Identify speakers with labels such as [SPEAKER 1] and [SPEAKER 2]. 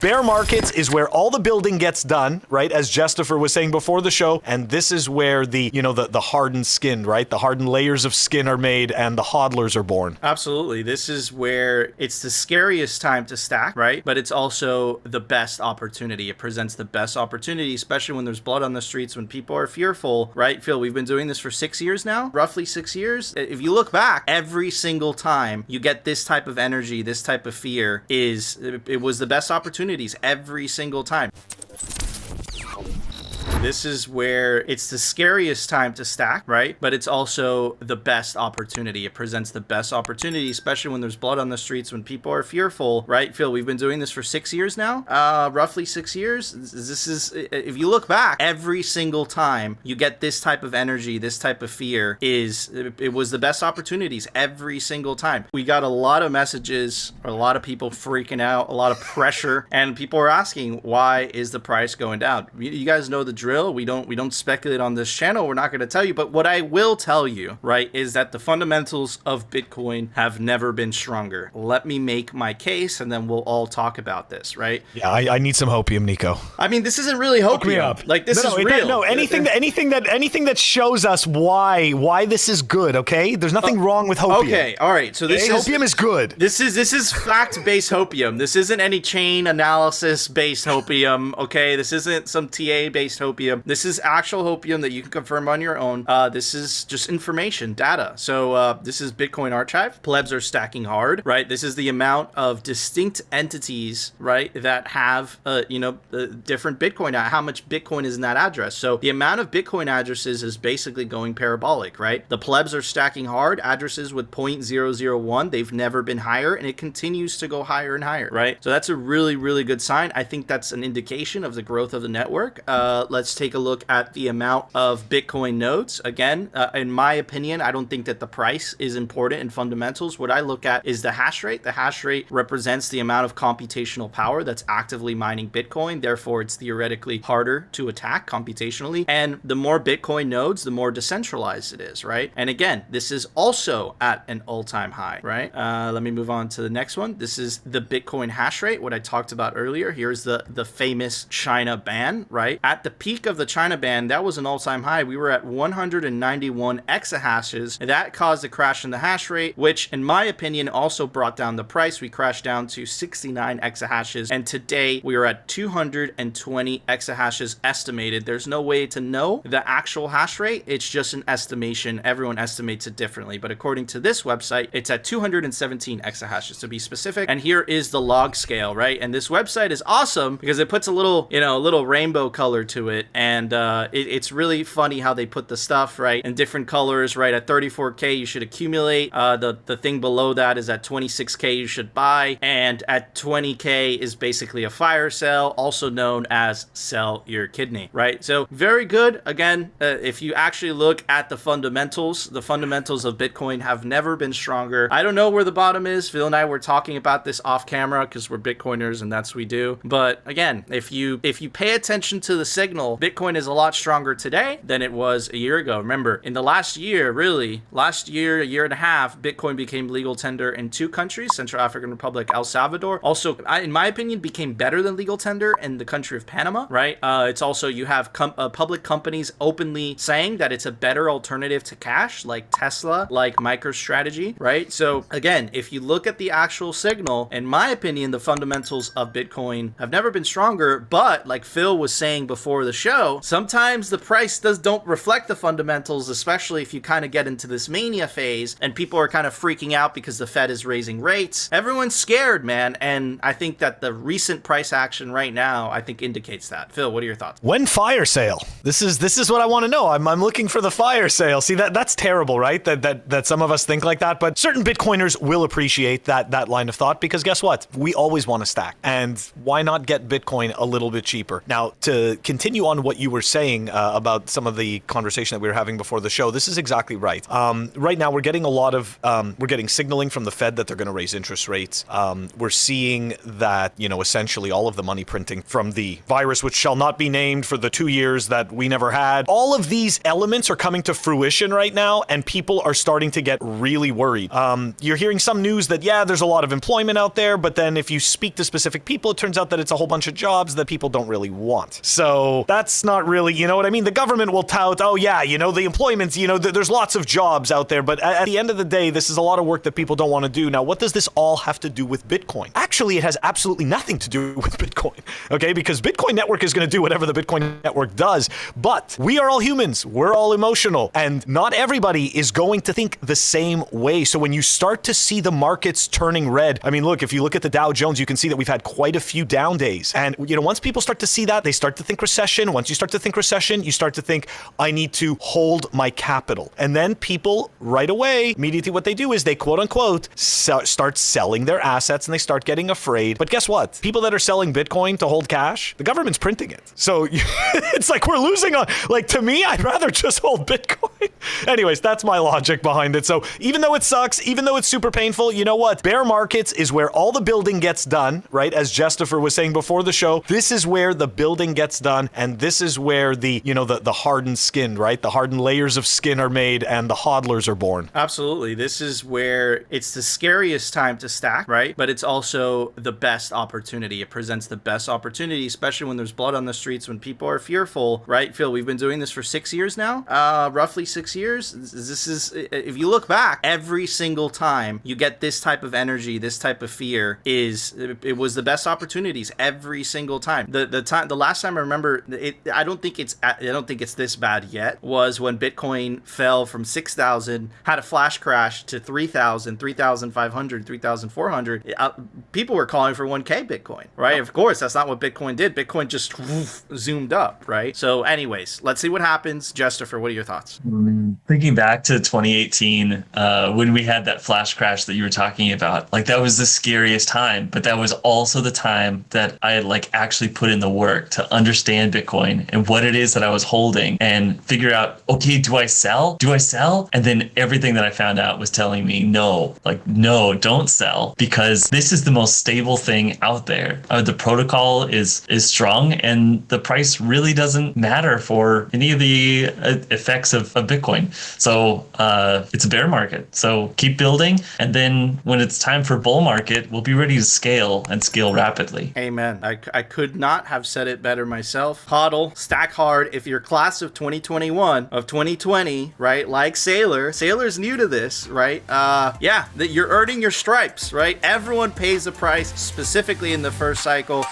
[SPEAKER 1] Bear markets is where all the building gets done, right? As Justifer was saying before the show. And this is where the hardened skin, right? The hardened layers of skin are made and the hodlers are born.
[SPEAKER 2] Absolutely. This is where it's the scariest time to stack, right? But it's also the best opportunity. It presents the best opportunity, especially when there's blood on the streets, when people are fearful, right? Phil, we've been doing this for 6 years now, roughly 6 years. If you look back, every single time you get this type of energy, this type of fear, it was the best opportunities every single time. This is where it's the scariest time to stack, right? But it's also the best opportunity. It presents the best opportunity, especially when there's blood on the streets, when people are fearful, right? Phil, we've been doing this for 6 years now, roughly 6 years. This is, if you look back, every single time you get this type of energy, this type of fear, it was the best opportunities every single time. We got a lot of messages, a lot of people freaking out, a lot of pressure, and people are asking, why is the price going down? You guys know the drill. We don't speculate on this channel. We're not going to tell you, but what I will tell you, right, is that the fundamentals of Bitcoin have never been stronger. Let me make my case, and then we'll all talk about this, right?
[SPEAKER 1] Yeah, I need some hopium, Nico.
[SPEAKER 2] I mean, this isn't really hopium.
[SPEAKER 1] Hook me up.
[SPEAKER 2] Like, this is real.
[SPEAKER 1] No, anything that shows us why this is good. Okay, there's nothing wrong with hopium.
[SPEAKER 2] Okay, all right. So
[SPEAKER 1] hopium is good.
[SPEAKER 2] This is fact-based hopium. This isn't any chain analysis-based hopium. Okay, this isn't some TA-based hopium. This is actual hopium that you can confirm on your own. This is just information, data. So this is Bitcoin Archive. Plebs are stacking hard, right? This is the amount of distinct entities, right, that have, different Bitcoin. How much Bitcoin is in that address? So the amount of Bitcoin addresses is basically going parabolic, right? The plebs are stacking hard. Addresses with 0.001, they've never been higher, and it continues to go higher and higher, right? So that's a really, really good sign. I think that's an indication of the growth of the network. Let's take a look at the amount of Bitcoin nodes. Again, in my opinion, I don't think that the price is important in fundamentals. What I look at is the hash rate. The hash rate represents the amount of computational power that's actively mining Bitcoin. Therefore, it's theoretically harder to attack computationally. And the more Bitcoin nodes, the more decentralized it is, right? And again, this is also at an all-time high, right? Let me move on to the next one. This is the Bitcoin hash rate, what I talked about earlier. Here's the famous China ban, right? At the peak of the China ban, that was an all-time high. We were at 191 exahashes. That caused a crash in the hash rate, which in my opinion also brought down the price. We crashed down to 69 exahashes, and today we are at 220 exahashes estimated. There's no way to know the actual hash rate. It's just an estimation. Everyone estimates it differently, but according to this website, it's at 217 exahashes to be specific. And here is the log scale, right? And this website is awesome because it puts a little rainbow color to it. And it's really funny how they put the stuff, right, in different colors, right? At 34K, you should accumulate. The thing below that is at 26K, you should buy. And at 20K is basically a fire sale, also known as sell your kidney, right? So very good. Again, if you actually look at the fundamentals of Bitcoin have never been stronger. I don't know where the bottom is. Phil and I were talking about this off camera because we're Bitcoiners and that's what we do. But again, if you pay attention to the signal, Bitcoin is a lot stronger today than it was a year ago. Remember, in the last year, a year and a half, Bitcoin became legal tender in 2 countries, Central African Republic, El Salvador. Also, in my opinion, became better than legal tender in the country of Panama, right? It's also, you have public companies openly saying that it's a better alternative to cash, like Tesla, like MicroStrategy, right? So again, if you look at the actual signal, in my opinion, the fundamentals of Bitcoin have never been stronger, but like Phil was saying before the show, sometimes the price don't reflect the fundamentals, especially if you kind of get into this mania phase and people are kind of freaking out because the Fed is raising rates. Everyone's scared, man. And I think that the recent price action right now, I think indicates that. Phil, what are your thoughts?
[SPEAKER 1] When fire sale? This is what I want to know. I'm looking for the fire sale. See, that's terrible, right? That some of us think like that, but certain Bitcoiners will appreciate that line of thought because guess what? We always want to stack. And why not get Bitcoin a little bit cheaper? Now, to continue on on what you were saying about some of the conversation that we were having before the show. This is exactly right. Right now, we're getting a lot of we're getting signaling from the Fed that they're going to raise interest rates. We're seeing that, essentially all of the money printing from the virus, which shall not be named, for the 2 years that we never had. All of these elements are coming to fruition right now, and people are starting to get really worried. You're hearing some news that, yeah, there's a lot of employment out there, but then if you speak to specific people, it turns out that it's a whole bunch of jobs that people don't really want. So that's not really, you know what I mean? The government will tout, oh yeah, the employment's, there's lots of jobs out there, but at the end of the day, this is a lot of work that people don't want to do. Now, what does this all have to do with Bitcoin? Actually, it has absolutely nothing to do with Bitcoin, okay? Because Bitcoin Network is going to do whatever the Bitcoin Network does, but we are all humans. We're all emotional, and not everybody is going to think the same way. So when you start to see the markets turning red, I mean, look, if you look at the Dow Jones, you can see that we've had quite a few down days. And, once people start to see that, they start to think recession. Once you start to think recession, you start to think, I need to hold my capital. And then people right away, immediately what they do is they quote unquote start selling their assets, and they start getting afraid. But guess what? People that are selling Bitcoin to hold cash, the government's printing it. So it's like we're losing on, to me, I'd rather just hold Bitcoin. Anyways, that's my logic behind it. So even though it sucks, even though it's super painful, you know what? Bear markets is where all the building gets done, right? As Justifer was saying before the show, this is where the building gets done, and this is where the hardened skin, right? The hardened layers of skin are made, and the hodlers are born.
[SPEAKER 2] Absolutely. This is where it's the scariest time to stack, right? But it's also the best opportunity. It presents the best opportunity, especially when there's blood on the streets, when people are fearful, right? Phil, we've been doing this for 6 years now, roughly 6 years. This is, if you look back, every single time you get this type of energy, this type of fear, it was the best opportunities every single time. The last time I remember it, I don't think it's this bad yet, was when Bitcoin fell from 6,000, had a flash crash to 3,000, 3,500, 3,400. People were calling for 1K Bitcoin, right? Of course, that's not what Bitcoin did. Bitcoin just zoomed up, right? So anyways, let's see what happens. Justifer, what are your thoughts?
[SPEAKER 3] Thinking back to 2018, when we had that flash crash that you were talking about, that was the scariest time, but that was also the time that I had actually put in the work to understand Bitcoin and what it is that I was holding and figure out, okay, do I sell? And then everything that I found out was telling me, no, don't sell, because this is the most stable thing out there. The protocol is strong, and the price really doesn't matter for any of the effects of Bitcoin. So it's a bear market. So keep building, and then when it's time for bull market, we'll be ready to scale and scale rapidly.
[SPEAKER 2] Amen. I could not have said it better myself. Hodl, stack hard. If you're class of 2021, of 2020, right? Like Sailor's new to this, right? That you're earning your stripes, right? Everyone pays a price, specifically in the first cycle.